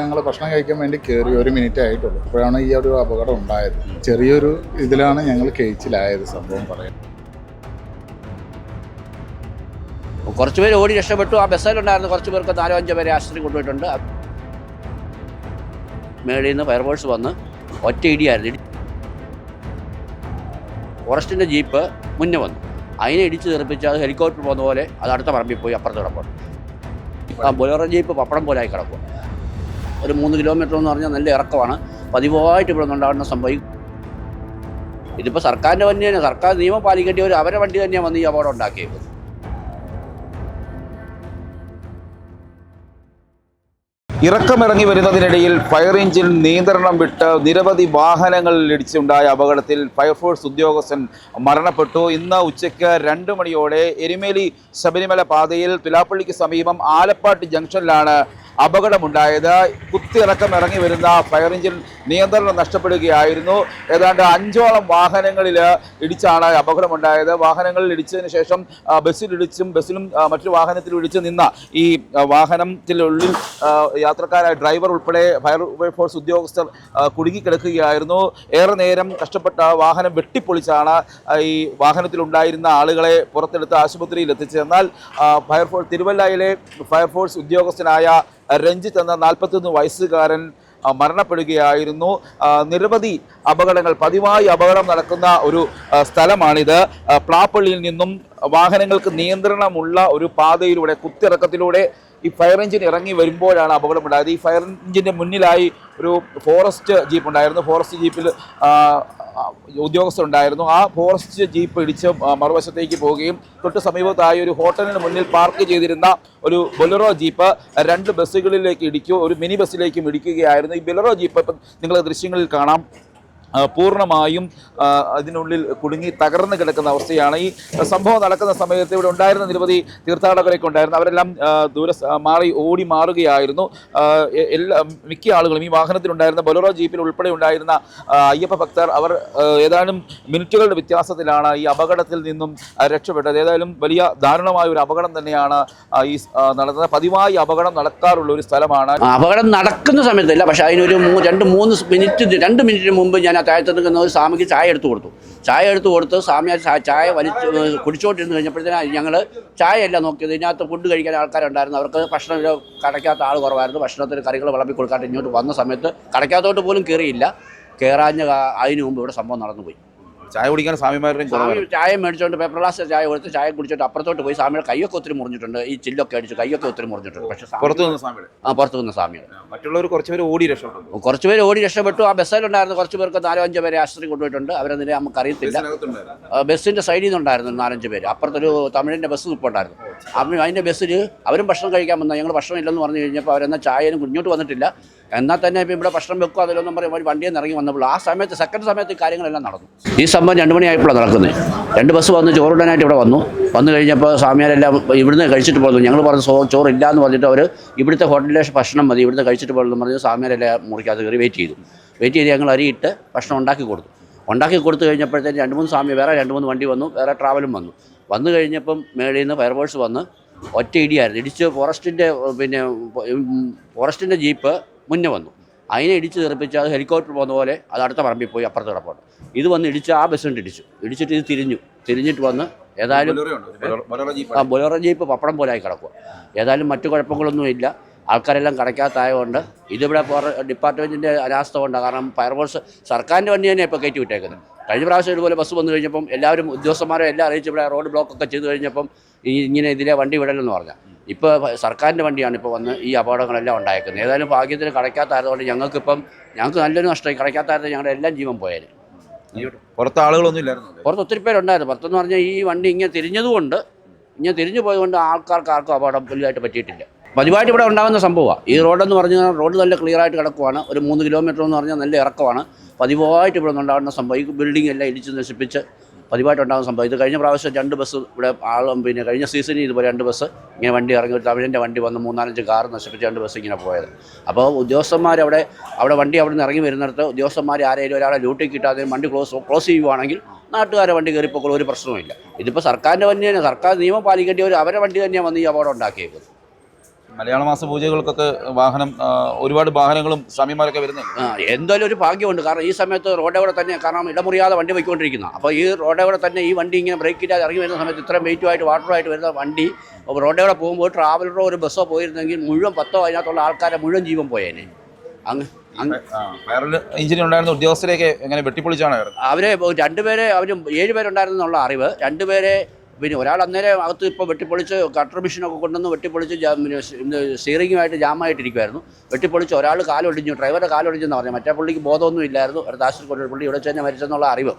ഞങ്ങൾ ഭക്ഷണം കഴിക്കാൻ വേണ്ടി കയറി 1 മിനിറ്റ് ആയിട്ടുള്ളൂ. അപ്പോഴാണ് ഈ ഒരു അപകടം ഉണ്ടായത്. ചെറിയൊരു ഇതിലാണ് ഞങ്ങൾ കേച്ചിലായത്. സംഭവം പറയാം, കുറച്ച് പേര് ഓടി രക്ഷപ്പെട്ടു. ആ ബസ്സിലുണ്ടായിരുന്ന കുറച്ച് പേർക്ക് 4-5 പേരെ ആശുപത്രി കൊണ്ടുപോയിട്ടുണ്ട്. മേളിൽ നിന്ന് ഫയർഫോഴ്സ് വന്ന് ഒറ്റ ഇടിയായിരുന്നു. ഫോറസ്റ്റിൻ്റെ ജീപ്പ് മുന്നേ വന്നു, അതിനെ ഇടിച്ച് തെറിപ്പിച്ച് അത് ഹെലികോപ്റ്റർ പോകുന്ന പോലെ അത് അടുത്ത പറമ്പിൽ പോയി അപ്പുറത്ത് കിടപ്പുണ്ട്. ആ ബൊലേറോ ജീപ്പ് പപ്പടം പോലെ ആയി കിടക്കും. ഒരു 3 കിലോമീറ്റർ എന്ന് പറഞ്ഞാൽ നല്ല ഇറക്കമാണ്. പതിവായിട്ട് ഇവിടെ നിന്നുണ്ടാകുന്ന സംഭവം. ഇതിപ്പോൾ സർക്കാരിൻ്റെ വണ്ടി തന്നെ, സർക്കാർ നിയമം പാലിക്കേണ്ടവർ അവരുടെ വണ്ടി തന്നെയാണ് വന്ന് ഈ അപകടം ഉണ്ടാക്കിയത്. ഇറക്കമിറങ്ങി വരുന്നതിനിടയിൽ ഫയർ എഞ്ചിൻ നിയന്ത്രണം വിട്ട് നിരവധി വാഹനങ്ങളിൽ ഇടിച്ചുണ്ടായ അപകടത്തിൽ ഫയർഫോഴ്സ് ഉദ്യോഗസ്ഥൻ മരണപ്പെട്ടു. ഇന്ന് ഉച്ചയ്ക്ക് 2 മണിയോടെ എരുമേലി ശബരിമല പാതയിൽ തുലാപ്പള്ളിക്ക് സമീപം ആലപ്പാട്ട് ജംഗ്ഷനിലാണ് അപകടമുണ്ടായത്. കുത്തിയിറക്കം ഇറങ്ങി വരുന്ന ഫയർ എഞ്ചിൻ നിയന്ത്രണം നഷ്ടപ്പെടുകയായിരുന്നു. ഏതാണ്ട് 5ഓളം വാഹനങ്ങളിൽ ഇടിച്ചാണ് അപകടമുണ്ടായത്. വാഹനങ്ങളിൽ ഇടിച്ചതിന് ശേഷം ബസ്സിലും മറ്റൊരു വാഹനത്തിലും ഇടിച്ച് നിന്ന ഈ വാഹനത്തിനുള്ളിൽ യാത്രക്കാരായ ഡ്രൈവർ ഉൾപ്പെടെ ഫയർഫോഴ്സ് ഉദ്യോഗസ്ഥർ കുടുങ്ങിക്കിടക്കുകയായിരുന്നു. ഏറെ നേരം കഷ്ടപ്പെട്ട വാഹനം വെട്ടിപ്പൊളിച്ചാണ് ഈ വാഹനത്തിലുണ്ടായിരുന്ന ആളുകളെ പുറത്തെടുത്ത് ആശുപത്രിയിൽ എത്തിച്ചത്. എന്നാൽ തിരുവല്ലയിലെ ഫയർഫോഴ്സ് ഉദ്യോഗസ്ഥനായ രഞ്ജിത്ത് എന്ന 41 വയസ്സുകാരൻ മരണപ്പെടുകയായിരുന്നു. നിരവധി അപകടങ്ങൾ, പതിവായി അപകടം നടക്കുന്ന ഒരു സ്ഥലമാണിത്. പ്ലാപ്പള്ളിയിൽ നിന്നും വാഹനങ്ങൾക്ക് നിയന്ത്രണമുള്ള ഒരു പാതയിലൂടെ കുത്തിറക്കത്തിലൂടെ ഈ ഫയർ എഞ്ചിൻ ഇറങ്ങി വരുമ്പോഴാണ് അപകടമുണ്ടായത്. ഈ ഫയർ എഞ്ചിൻ്റെ മുന്നിലായി ഒരു ഫോറസ്റ്റ് ജീപ്പ് ഉണ്ടായിരുന്നു. ഫോറസ്റ്റ് ജീപ്പിൽ ഉദ്യോഗസ്ഥരുണ്ടായിരുന്നു. ആ ഫോറസ്റ്റ് ജീപ്പ് ഇടിച്ച് മറുവശത്തേക്ക് പോവുകയും തൊട്ട് സമീപത്തായി ഒരു ഹോട്ടലിന് മുന്നിൽ പാർക്ക് ചെയ്തിരുന്ന ഒരു ബൊലെറോ ജീപ്പ് 2 ബസ്സുകളിലേക്ക് ഒരു മിനി ബസ്സിലേക്കും ഇടിക്കുകയായിരുന്നു. ഈ ബൊലെറോ ജീപ്പ് ഇപ്പം നിങ്ങൾ ദൃശ്യങ്ങളിൽ കാണാം, പൂർണ്ണമായും അതിനുള്ളിൽ കുടുങ്ങി തകർന്ന് കിടക്കുന്ന അവസ്ഥയാണ്. ഈ സംഭവം നടക്കുന്ന സമയത്ത് ഇവിടെ ഉണ്ടായിരുന്ന നിരവധി തീർത്ഥാടകരൊക്കെ ഉണ്ടായിരുന്നു. അവരെല്ലാം ഓടി മാറുകയായിരുന്നു. മിക്ക ആളുകളും ഈ വാഹനത്തിലുണ്ടായിരുന്ന ബൊലെറോ ജീപ്പിൽ ഉൾപ്പെടെ ഉണ്ടായിരുന്ന അയ്യപ്പ ഭക്തർ അവർ ഏതാനും മിനിറ്റുകളുടെ വ്യത്യാസത്തിലാണ് ഈ അപകടത്തിൽ നിന്നും രക്ഷപ്പെട്ടത്. ഏതായാലും വലിയ ദാരുണമായ ഒരു അപകടം തന്നെയാണ് ഈ നടന്നത്. പതിവായി അപകടം നടക്കാറുള്ള ഒരു സ്ഥലമാണ്. അപകടം നടക്കുന്ന സമയത്തല്ല, പക്ഷേ അതിനൊരു 2 മിനിറ്റിന് മുമ്പ് ഞാൻ താഴത്ത് നിൽക്കുന്ന ഒരു സ്വാമിക്ക് ചായ എടുത്തു കൊടുത്ത് സ്വാമി ചായ കുടിച്ചോണ്ടിരുന്ന് കഴിഞ്ഞപ്പോഴത്തേനും ഞങ്ങൾ ചായ അല്ല നോക്കിയത്. ഇതിനകത്ത് ഫുഡ് കഴിക്കാൻ ആൾക്കാരുണ്ടായിരുന്നു. അവർക്ക് ഭക്ഷണം കടയ്ക്കകത്ത് ആൾ കുറവായിരുന്നു. ഭക്ഷണത്തിന് കറികൾ വിളമ്പി കൊടുക്കാണ്ട് ഇങ്ങോട്ട് വന്ന സമയത്ത് കടയ്ക്കകത്തോട്ട് പോലും കയറിയില്ല. അതിന് മുമ്പ് ഇവിടെ സംഭവം നടന്നുപോയി. ചായ കുടിക്കാൻ സ്വാമിമാരുടെയും ചായ മേടിച്ചോണ്ട് പേപ്പർ ഗ്ലാസ് ചായ കൊടുത്ത് ചായ കുടിച്ചിട്ട് അപ്പുറത്തോട്ട് പോയി. സ്വാമിയുടെ കൈയൊക്കെ ഒത്തിരി മുറിഞ്ഞിട്ടുണ്ട്. ഈ ചില്ലൊക്കെ അടിച്ച് കൈയൊക്കെ ഒത്തിരി മുറിഞ്ഞിട്ടുണ്ട്. പക്ഷേ പുറത്തു നിന്ന് സ്വാമിയുടെ മറ്റുള്ളവർ കുറച്ചുപേർ ഓടി രക്ഷപ്പെട്ടു. ആ ബസ്സിലുണ്ടായിരുന്ന കുറച്ച് പേർക്ക് 4-5 പേരെ ആശുപത്രി കൊണ്ടുപോയിട്ടുണ്ട്. അവരെന്നിട്ട് നമുക്ക് അറിയത്തില്ല. ബസ്സിൻ്റെ സൈഡിൽ നിന്നുണ്ടായിരുന്നു 4-5 പേര്. അപ്പുറത്തൊരു തമിഴിൻ്റെ ബസ് നിൽപ്പുണ്ടായിരുന്നു. അതിൻ്റെ ബസ്സിൽ അവരും ഭക്ഷണം കഴിക്കാൻ വന്നാൽ ഞങ്ങൾ ഭക്ഷണം ഇല്ലെന്ന് പറഞ്ഞു കഴിഞ്ഞപ്പോൾ അവരെന്നാൽ ചായനും കുഞ്ഞോട്ട് വന്നിട്ടില്ല. എന്നാൽ തന്നെ ഇപ്പം ഇവിടെ ഭക്ഷണം വെക്കുക അതിലൊന്നും പറയും വണ്ടിയിൽ നിന്ന് ഇറങ്ങി വന്നപ്പോൾ ആ സമയത്ത് സെക്കൻഡ് സമയത്ത് ഈ കാര്യങ്ങളെല്ലാം നടന്നു. ഈ സംഭവം 2 മണിയായപ്പോഴാണ് നടക്കുന്നത്. 2 ബസ് വന്ന് ചോറിടാനായിട്ട് ഇവിടെ വന്നു കഴിഞ്ഞപ്പോൾ സ്വാമിയാരെല്ലാം ഇവിടുന്ന് കഴിച്ചിട്ട് പോകുന്നു. ഞങ്ങൾ പറഞ്ഞു ചോറില്ല എന്ന് പറഞ്ഞിട്ട് അവർ ഇവിടുത്തെ ഹോട്ടലിലെ ഭക്ഷണം മതി, ഇവിടുത്തെ കഴിച്ചിട്ട് പോകുന്നു പറഞ്ഞ് സ്വാമിയാരെല്ലാം മുറിക്കാതെ കയറി വെയിറ്റ് ചെയ്ത് ഞങ്ങൾ അരിയിട്ട് ഭക്ഷണം ഉണ്ടാക്കി കൊടുത്തു കഴിഞ്ഞപ്പോഴത്തേക്ക് 2-3 സ്വാമി വേറെ 2-3 വണ്ടി വന്നു, വേറെ ട്രാവലും വന്നു കഴിഞ്ഞപ്പം മേളിൽ നിന്ന് ഫയർഫോഴ്സ് വന്ന് ഒറ്റ ഇടിയായിരുന്നു. ഇടിച്ച് ഫോറസ്റ്റിൻ്റെ ജീപ്പ് മുന്നേ വന്നു, അതിനെ ഇടിച്ച് തെറിപ്പിച്ച് അത് ഹെലികോപ്റ്റർ പോകുന്ന പോലെ അത് അടുത്ത പറമ്പിൽ പോയി അപ്പുറത്ത് കിടപ്പുണ്ട്. ഇത് വന്ന് ഇടിച്ച് ആ ബസ്സിൻ്റെ ഇടിച്ചിട്ട് ഇത് തിരിഞ്ഞിട്ട് വന്ന് ഏതായാലും ബൊലേറോ ജീപ്പ് പപ്പടം പോലെ ആയി കിടക്കുക. ഏതായാലും മറ്റു കുഴപ്പങ്ങളൊന്നും ഇല്ല. ആൾക്കാരെല്ലാം കടയ്ക്കകത്തായതുകൊണ്ട് ഇതിവിടെ ഡിപ്പാർട്ട്മെൻറ്റിൻ്റെ അനാസ്ഥ കൊണ്ടാണ്. കാരണം ഫയർഫോഴ്സ് സർക്കാരിൻ്റെ വണ്ടി തന്നെ ഇപ്പോൾ കയറ്റി വിട്ടേക്കുന്നത്. കഴിഞ്ഞ പ്രാവശ്യം ഇതുപോലെ ബസ് വന്നു കഴിഞ്ഞപ്പം എല്ലാവരും ഉദ്യോഗസ്ഥന്മാരെ എല്ലാം അറിയിച്ച് ഇവിടെ റോഡ് ബ്ലോക്കൊക്കെ ചെയ്ത് കഴിഞ്ഞപ്പം ഇങ്ങനെ ഇതിലെ വണ്ടി വിടലെന്ന് പറഞ്ഞാൽ ഇപ്പോൾ സർക്കാരിൻ്റെ വണ്ടിയാണ് ഇപ്പോൾ വന്ന് ഈ അപകടങ്ങളെല്ലാം ഉണ്ടായേക്കുന്നത്. ഏതായാലും ഭാഗ്യത്തിന് കടയ്ക്കകത്തായതുകൊണ്ട് ഞങ്ങൾക്ക് നല്ലൊരു നഷ്ടമായി. കടയ്ക്കകത്തായിരുന്നു ഞങ്ങളുടെ എല്ലാം ജീവൻ പോയാൽ. പുറത്ത് ആളുകളൊന്നും ഇല്ലായിരുന്നു. പുറത്ത് ഒത്തിരി പേരുണ്ടായിരുന്നു. പുറത്തെന്ന് പറഞ്ഞാൽ ഈ വണ്ടി ഇങ്ങനെ തിരിഞ്ഞു പോയതുകൊണ്ട് ആർക്കും അപകടം വലുതായിട്ട് പറ്റിയിട്ടില്ല. പതിവായിട്ട് ഇവിടെ ഉണ്ടാകുന്ന സംഭവമാണ്. ഈ റോഡെന്ന് പറഞ്ഞാൽ റോഡ് നല്ല ക്ലിയറായിട്ട് കിടക്കുവാണ്. ഒരു 3 കിലോമീറ്റർ എന്ന് പറഞ്ഞാൽ നല്ല ഇറക്കമാണ്. പതിവായിട്ട് ഇവിടെ ഉണ്ടാകുന്ന സംഭവം. ഈ ബിൽഡിംഗ് എല്ലാം ഇടിച്ച് നശിപ്പിച്ച് പതിവായിട്ടുണ്ടാകുന്ന സംഭവം. ഇത് കഴിഞ്ഞ പ്രാവശ്യം 2 ബസ് ഇവിടെ കഴിഞ്ഞ സീസണിൽ ഇതുപോലെ 2 ബസ് ഇങ്ങനെ വണ്ടി ഇറങ്ങി, തമിഴിൻ്റെ വണ്ടി വന്ന് 3-4 കാർ നശിപ്പിച്ച് 2 ബസ് ഇങ്ങനെ പോയത്. അപ്പോൾ ഉദ്യോഗസ്ഥന്മാർ അവിടെ വണ്ടി അവിടെ നിന്ന് ഇറങ്ങി വരുന്നിടത്ത് ഉദ്യോഗസ്ഥന്മാർ ആരെങ്കിലും ഒരാളെ ഡ്യൂട്ടിക്ക് കിട്ടാതെ വണ്ടി ക്ലോസ് ചെയ്യുവാണെങ്കിൽ നാട്ടുകാരെ വണ്ടി കയറിപ്പോൾ ഒരു പ്രശ്നവുമില്ല. ഇതിപ്പോൾ സർക്കാരിൻ്റെ വണ്ടി തന്നെ, സർക്കാർ നിയമം പാലിക്കേണ്ടവർ അവരുടെ വണ്ടി തന്നെയാണ് വന്ന് ഈ അപകടം ഉണ്ടാക്കിയേക്കുന്നത്. മലയാള മാസ പൂജകൾക്കൊക്കെ വാഹനം ഒരുപാട് വാഹനങ്ങളും സ്വാമിമാരൊക്കെ വരുന്നുണ്ട്. എന്തായാലും ഒരു ഭാഗ്യമുണ്ട്. കാരണം ഈ സമയത്ത് റോഡേ കൂടെ തന്നെ, കാരണം ഇടമുറിയാതെ വണ്ടി പോയിക്കൊണ്ടിരിക്കുന്ന, അപ്പോൾ ഈ റോഡേ കൂടെ തന്നെ ഈ വണ്ടി ഇങ്ങനെ ബ്രേക്ക് ഇല്ലാതെ ഇറങ്ങി വരുന്ന സമയത്ത് ഇത്രയും വെയിറ്റുമായിട്ട് വാട്ടറുമായിട്ട് വരുന്ന വണ്ടി റോഡേ കൂടെ പോകുമ്പോൾ ട്രാവലറോ ഒരു ബസ്സോ പോയിരുന്നെങ്കിൽ മുഴുവൻ 10 അതിനകത്തുള്ള ആൾക്കാരെ മുഴുവൻ ജീവൻ പോയേനെ. ഫയർ എഞ്ചിൻ ഉണ്ടായിരുന്ന ഉദ്യോഗസ്ഥരെയൊക്കെ എങ്ങനെ വെട്ടിപ്പൊളിച്ചാണ് അവരെ 2 പേരെ, അവർ 7 പേരുണ്ടായിരുന്നുള്ള അറിവ്. 2 പേരെ പിന്നെ ഒരാൾ അന്നേരം അകത്ത് ഇപ്പോൾ വെട്ടിപ്പൊളിച്ച് കട്ടർ മെഷീനൊക്കെ കൊണ്ടുവന്ന് വെട്ടിപ്പൊളിച്ച് സ്റ്റിയറിങ്ങുമായിട്ട് ജാമായിട്ടിരിക്കുമായിരുന്നു. വെട്ടിപ്പൊളിച്ച് ഒരാൾ കാലൊടിഞ്ഞു, ഡ്രൈവറുടെ കാലൊടിഞ്ഞെന്ന് പറഞ്ഞു. മറ്റേ പുള്ളിക്ക് ബോധമൊന്നും ഇല്ലായിരുന്നു. ഒരു ആശുപത്രി കൊണ്ടു പുള്ളി ഇവിടെ തന്നെ മരിച്ചെന്നുള്ള അറിവ്.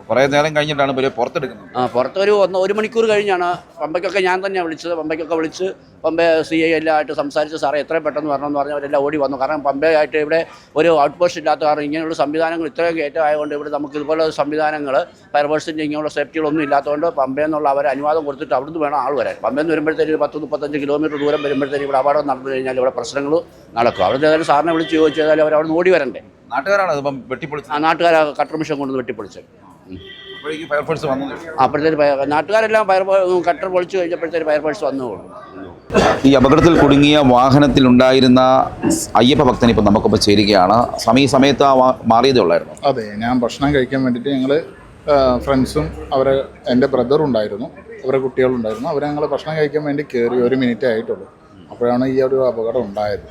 കുറേ നേരം കഴിഞ്ഞിട്ടാണ് പുറത്തെടുക്കുന്നത്. പുറത്ത് ഒരു 1 മണിക്കൂർ കഴിഞ്ഞാണ്. പമ്പയ്ക്കൊക്കെ ഞാൻ തന്നെയാണ് വിളിച്ചത്. പമ്പയ്ക്കൊക്കെ വിളിച്ച് പമ്പ CI എല്ലാം ആയിട്ട് സംസാരിച്ച് സാറേ എത്രയും പെട്ടെന്ന് വരണമെന്ന് പറഞ്ഞാൽ അവരെല്ലാം ഓടി വന്നു. കാരണം പമ്പയായിട്ട് ഇവിടെ ഒരു ഔട്ട് പോസ്റ്റ് ഇല്ലാത്ത കാരണം ഇങ്ങനെയുള്ള സംവിധാനങ്ങൾ ഇത്രയും കയറ്റമായതുകൊണ്ട് ഇവിടെ നമുക്ക് ഇതുപോലെ സംവിധാനങ്ങൾ ഫയർഫോഴ്സിൻ്റെ ഇങ്ങനെയുള്ള സേഫ്റ്റികളൊന്നും ഇല്ലാത്തതുകൊണ്ട് പമ്പയെന്നുള്ള അവർ അനുവാദം കൊടുത്തിട്ട് അവിടുന്ന് വേണം ആൾ വരാൻ. പമ്പയെന്ന് വരുമ്പോഴത്തേക്ക് 10-35 കിലോമീറ്റർ ദൂരം വരുമ്പോഴത്തേക്ക് ഇവിടെ അപകടം നടന്നു കഴിഞ്ഞാൽ ഇവിടെ പ്രശ്നങ്ങൾ നടക്കും. അവിടെ ഏതായാലും സാറിനെ വിളിച്ച് ചോദിച്ചു ഏതായാലും അവർ അവിടെ നിന്ന് ഓടി വരണ്ടേ. നാട്ടുകാരാണ് ഇപ്പം വെട്ടിപ്പൊളിച്ചത്. നാട്ടുകാരാ കട്ടർ മെഷീൻ കൊണ്ടുവന്ന് വെട്ടിപ്പൊളിച്ചത്. ഫയർഫോഴ്സ് വന്നു. അപ്പോഴത്തേക്ക് നാട്ടുകാരെല്ലാം കട്ടർ പൊളിച്ച് കഴിഞ്ഞപ്പോഴത്തേക്ക് ഫയർഫോഴ്സ് വന്നുകൊള്ളു. ഈ അപകടത്തിൽ കുടുങ്ങിയ വാഹനത്തിലുണ്ടായിരുന്ന അയ്യപ്പ ഭക്തൻ ഇപ്പം നമുക്കിപ്പോൾ ചേരുകയാണ്. ഈ സമയത്ത് മാറിയതേ ഉള്ളായിരുന്നു. അതെ, ഞാൻ ഭക്ഷണം കഴിക്കാൻ വേണ്ടിയിട്ട് ഞങ്ങൾ ഫ്രണ്ട്സും എൻ്റെ ബ്രദറും ഉണ്ടായിരുന്നു, അവരുടെ കുട്ടികളുണ്ടായിരുന്നു. അവരെ ഞങ്ങൾ ഭക്ഷണം കഴിക്കാൻ വേണ്ടി കയറി 1 മിനിറ്റ് ആയിട്ടുള്ളൂ. അപ്പോഴാണ് ഈ ഒരു അപകടം ഉണ്ടായത്.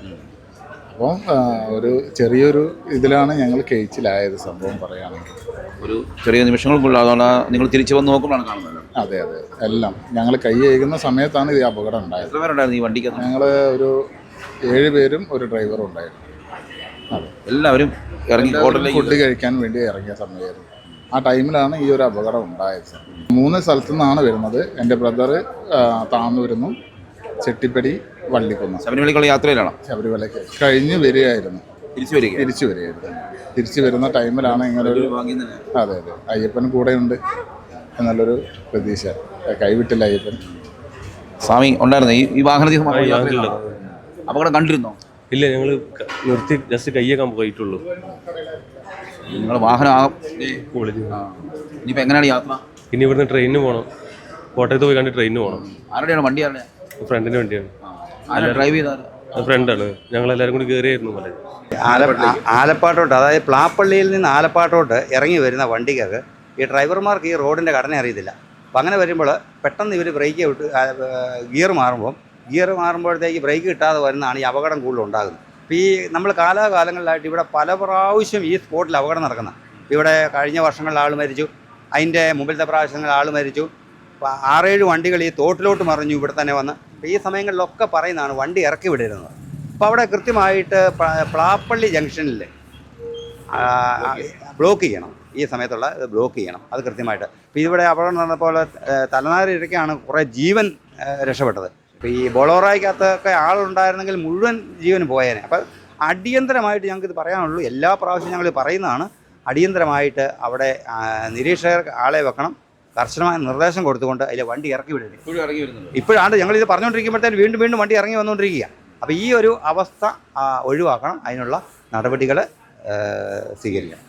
അപ്പം ഒരു ചെറിയൊരു ഇതിലാണ് ഞങ്ങൾ കേച്ചിലായത്. സംഭവം പറയുകയാണെങ്കിൽ ഒരു ചെറിയ നിമിഷങ്ങൾക്കുള്ള അതുകൊണ്ട് നിങ്ങൾ തിരിച്ചു വന്ന് നോക്കുമ്പോഴാണ് കാണുന്നത്. അതെ, എല്ലാം ഞങ്ങൾ കൈ കഴുകുന്ന സമയത്താണ് ഈ അപകടം ഉണ്ടായത്. എത്ര പേരുണ്ടായിരുന്നു ഈ വണ്ടിക്ക്? ഞങ്ങൾ ഒരു 7 പേരും ഒരു ഡ്രൈവറും ഉണ്ടായിരുന്നു. അതെ, എല്ലാവരും ഇറങ്ങി ഹോട്ടലിലേക്ക് ഫുഡ് കഴിക്കാൻ വേണ്ടി ഇറങ്ങിയ സമയമായിരുന്നു. ആ ടൈമിലാണ് ഈ ഒരു അപകടം ഉണ്ടായത്. 3 സ്ഥലത്തു നിന്നാണ് വരുന്നത്. എൻ്റെ ബ്രദർ താന്നൂരിന്നും ചെട്ടിപ്പടി വള്ളിക്കുന്ന്. ശബരിമലയ്ക്കുള്ള യാത്രയിലാണോ? ശബരിമലയ്ക്ക് കഴിഞ്ഞ് വരികയായിരുന്നു. തിരിച്ചു വരുന്ന ടൈമിലാണ് ഇങ്ങനെ ഒരു അതെ അയ്യപ്പൻ കൂടെ ഉണ്ട് എന്നുള്ളൊരു പ്രതീക്ഷ. കൈവിട്ടില്ല അയ്യപ്പൻ. സ്വാമി ഉണ്ടായിരുന്നു ഈ വാഹനത്തിൽ അപകടം കണ്ടിരുന്നോ? ഇല്ല, ഞങ്ങൾ നിർത്തി ജസ്റ്റ് കയ്യേക്കാൻ പോയിട്ടുള്ളൂ. നിങ്ങൾ വാഹനം ഇനിയിപ്പോൾ എങ്ങനെയാണ് യാത്ര? ഇനി ഇവിടുന്ന് ട്രെയിനിന് പോകണം. കോട്ടയത്ത് പോയി കണ്ട് ട്രെയിനിന് പോകണം. ആരുടെയാണ് വണ്ടി? ആരുടെ? ഫ്രണ്ടിൻ്റെ വണ്ടിയാണ്. ഡ്രൈവ് ചെയ്താൽ ഫ്രണ്ടാണ്. ഞങ്ങളെല്ലാവരും കൂടി കയറിയായിരുന്നു മല. ആലപ്പാട്ടോട്ട്, അതായത് പ്ലാപ്പള്ളിയിൽ നിന്ന് ആലപ്പാട്ടോട്ട് ഇറങ്ങി വരുന്ന വണ്ടിക്കകത്ത് ഈ ഡ്രൈവർമാർക്ക് ഈ റോഡിൻ്റെ ഘടന അറിയത്തില്ല. അപ്പം അങ്ങനെ വരുമ്പോൾ പെട്ടെന്ന് ഇവർ ബ്രേക്ക് വിട്ട് ഗിയർ മാറുമ്പോഴത്തേക്ക് ബ്രേക്ക് കിട്ടാതെ വരുന്നതാണ് ഈ അപകടം കൂടുതൽ ഉണ്ടാകുന്നത്. അപ്പോൾ ഈ നമ്മൾ കാലാകാലങ്ങളിലായിട്ട് ഇവിടെ പല പ്രാവശ്യം ഈ സ്പോട്ടിൽ അപകടം നടക്കുന്നത്. ഇവിടെ കഴിഞ്ഞ വർഷങ്ങളിൽ ആൾ മരിച്ചു, അതിൻ്റെ മുമ്പിലത്തെ പ്രാവശ്യങ്ങളിൽ ആൾ മരിച്ചു. 6-7 വണ്ടികൾ ഈ തോട്ടിലോട്ട് മറിഞ്ഞു ഇവിടെ തന്നെ വന്ന്. അപ്പോൾ ഈ സമയങ്ങളിലൊക്കെ പറയുന്നതാണ് വണ്ടി ഇറക്കി വിടരുന്നത്. അപ്പോൾ അവിടെ കൃത്യമായിട്ട് പ്ലാപ്പള്ളി ജംഗ്ഷനിൽ ബ്ലോക്ക് ചെയ്യണം. ഈ സമയത്തുള്ള ബ്ലോക്ക് ചെയ്യണം, അത് കൃത്യമായിട്ട്. ഇപ്പോൾ ഇവിടെ അപകടം നടന്നപ്പോൾ തലനാരിഴയ്ക്കാണ് കുറേ ജീവൻ രക്ഷപ്പെട്ടത്. ഇപ്പോൾ ഈ ബൊളോറായ്ക്കകത്തൊക്കെ ആളുണ്ടായിരുന്നെങ്കിൽ മുഴുവൻ ജീവൻ പോയേനെ. അപ്പോൾ അടിയന്തരമായിട്ട് ഞങ്ങൾക്കിത് പറയാനുള്ളൂ. എല്ലാ പ്രാവശ്യവും ഞങ്ങൾ പറയുന്നതാണ്, അടിയന്തരമായിട്ട് അവിടെ നിരീക്ഷകർക്ക് ആളെ വെക്കണം. കർശനമായ നിർദ്ദേശം കൊടുത്തുകൊണ്ട് അതിലെ വണ്ടി ഇറക്കി വിടുന്നത്. ഇപ്പോഴാണ് ഞങ്ങളിത് പറഞ്ഞുകൊണ്ടിരിക്കുമ്പോഴത്തേന് വീണ്ടും വണ്ടി ഇറങ്ങി വന്നുകൊണ്ടിരിക്കുക. അപ്പോൾ ഈ ഒരു അവസ്ഥ ഒഴിവാക്കണം. അതിനുള്ള നടപടികൾ സ്വീകരിക്കണം.